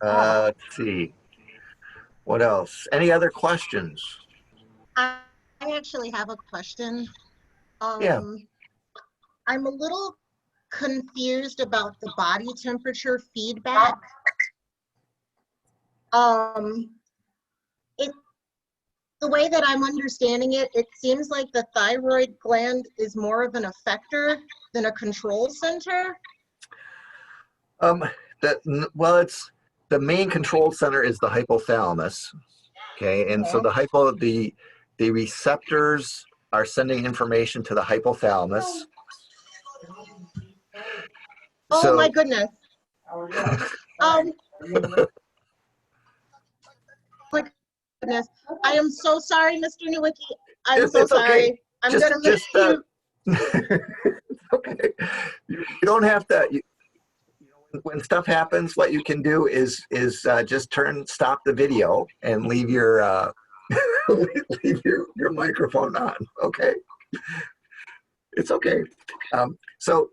Let's see. What else? Any other questions? I actually have a question. Yeah. Um, I'm a little confused about the body temperature feedback. Um, it, the way that I'm understanding it, it seems like the thyroid gland is more of an effector than a control center. Um, well, it's the main control center is the hypothalamus. Okay, and so Okay. the receptors are sending information to the hypothalamus. Oh my So goodness. Um, my goodness. I am so sorry, Mr. Nowicki. I'm so it's okay. sorry. I'm Just gonna miss just you. it's okay. You don't have to. When stuff happens, what you can do is just stop the video and leave your leave your microphone on. Okay, it's okay. So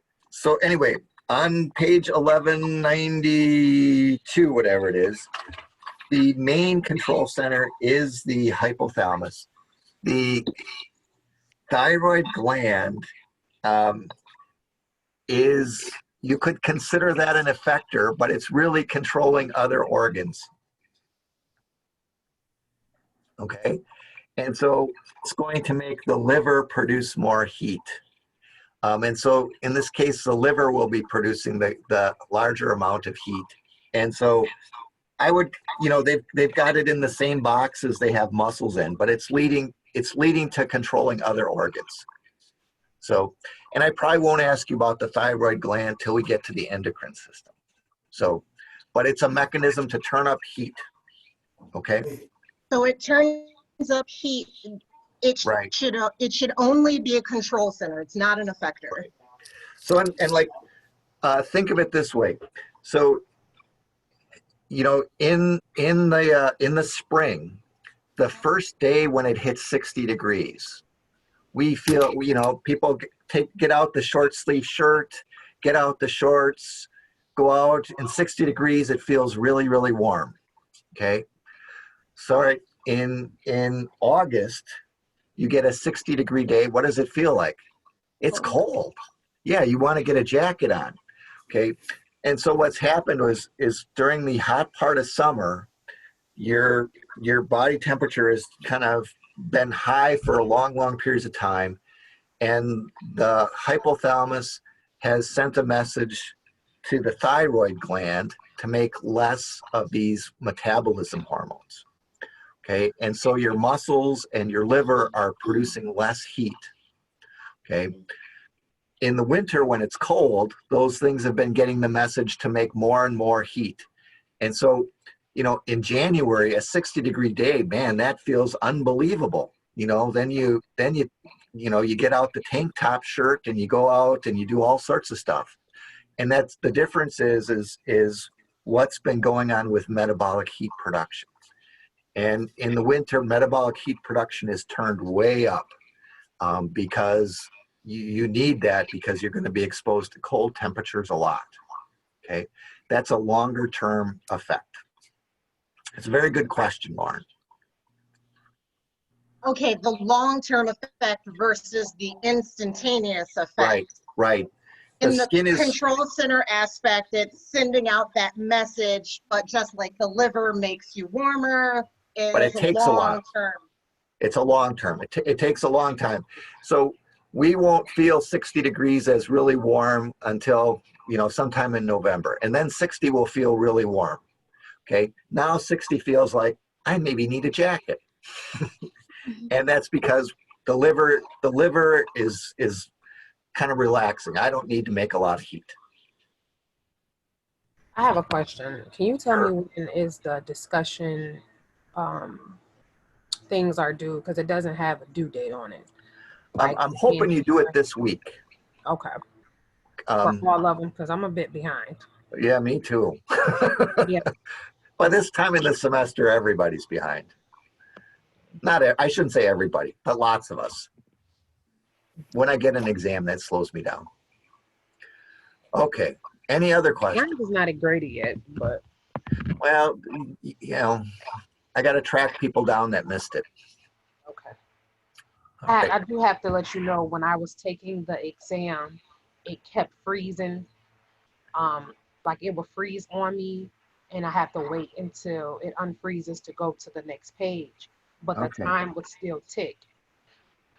anyway, on page 1192, whatever it is, the main control center is the hypothalamus. The thyroid gland is, you could consider that an effector, but it's really controlling other organs. Okay, and so it's going to make the liver produce more heat. And so in this case, the liver will be producing the larger amount of heat. And so I would, they've got it in the same box as they have muscles in, but it's leading to controlling other organs. So, and I probably won't ask you about the thyroid gland till we get to the endocrine system. So, but it's a mechanism to turn up heat. Okay. So it turns up heat. Right. It should only be a control center. It's not an effector. Right. So and like think of it this way. So in the spring, the first day when it hits 60 degrees, we feel, people get out the short sleeve shirt, get out the shorts, go out in 60 degrees, it feels really, really warm. Okay. So in August, you get a 60-degree day. What does it feel like? It's cold. Yeah, you want to get a jacket on. Okay. And so what's happened is during the hot part of summer, your body temperature has kind of been high for long periods of time, and the hypothalamus has sent a message to the thyroid gland to make less of these metabolism hormones. Okay, and so your muscles and your liver are producing less heat. Okay, in the winter when it's cold, those things have been getting the message to make more and more heat. And so, in January, a 60-degree day, man, that feels unbelievable. Then you get out the tank top shirt and you go out and you do all sorts of stuff. And that's the difference is what's been going on with metabolic heat production. And in the winter, metabolic heat production is turned way up because you need that, because you're going to be exposed to cold temperatures a lot. Okay, that's a longer term effect. It's a very good question, Lauren. Okay, the long-term effect versus the instantaneous effect. Right. In the control center aspect, it's sending out that message, but just like the liver makes you warmer, but it takes a long term. It's a long term. It takes a long time. So we won't feel 60 degrees as really warm until sometime in November, and then 60 will feel really warm. Okay, now 60 feels like I maybe need a jacket. And that's because the liver is kind of relaxing. I don't need to make a lot of heat. I have a question. Can you tell me when is the discussion things are due? Because it doesn't have a due date on it. Like, I'm hoping you do it this week. Okay. For all of them, because I'm a bit behind. Yeah, me too. Yeah. By this time in the semester, everybody's behind. I shouldn't say everybody, but lots of us. When I get an exam, that slows me down. Okay. Any other questions? Mine is not graded yet, but Well, you know, I got to track people down that missed it. Okay. Okay. I do have to let you know, when I was taking the exam, it kept freezing. Like it would freeze on me, and I have to wait until it unfreezes to go to the next page. But the Okay. time would still tick.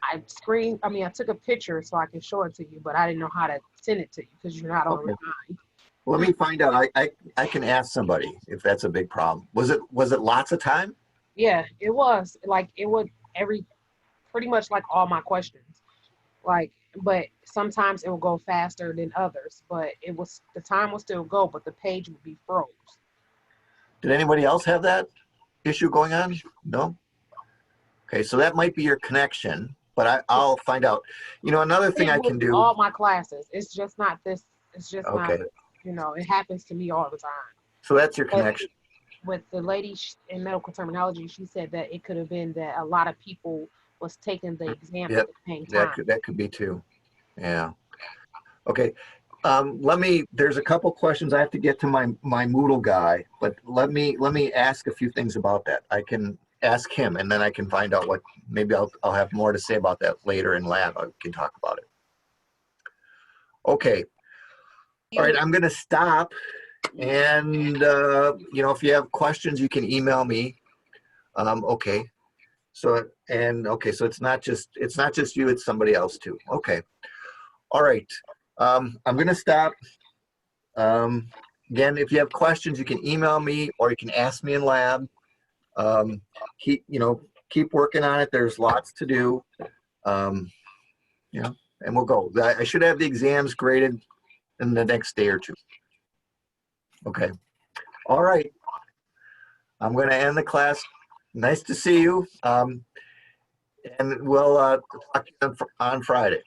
I took a picture so I can show it to you, but I didn't know how to send it to you because you're not on Okay. Remind. Let me find out. I can ask somebody if that's a big problem. Was it lots of time? Yeah, it was like it would pretty much like all my questions. Like, but sometimes it will go faster than others. But the time will still go, but the page would be froze. Did anybody else have that issue going on? No? Okay, so that might be your connection, but I'll find out. You know, another thing It I with can do. all my classes. It's just not this. It's just not. Okay, It happens to me all the time. so that's your But connection. with the lady in medical terminology, she said that it could have been that a lot of people was taking the exam at Yep, the same time. that could be too. Yeah. Okay. There's a couple questions I have to get to my Moodle guy, but let me ask a few things about that. I can ask him, and then I can find out maybe I'll have more to say about that later in lab. I can talk about it. Okay. All right, I'm gonna stop, and you know, if you have questions, you can email me. Okay. So so it's not just you, it's somebody else too. Okay. All right. I'm gonna stop. Again, if you have questions, you can email me or you can ask me in lab. Keep working on it. There's lots to do. You know, and we'll go. I should have the exams graded in the next day or two. Okay. All right. I'm going to end the class. Nice to see you. And we'll talk to you on Friday.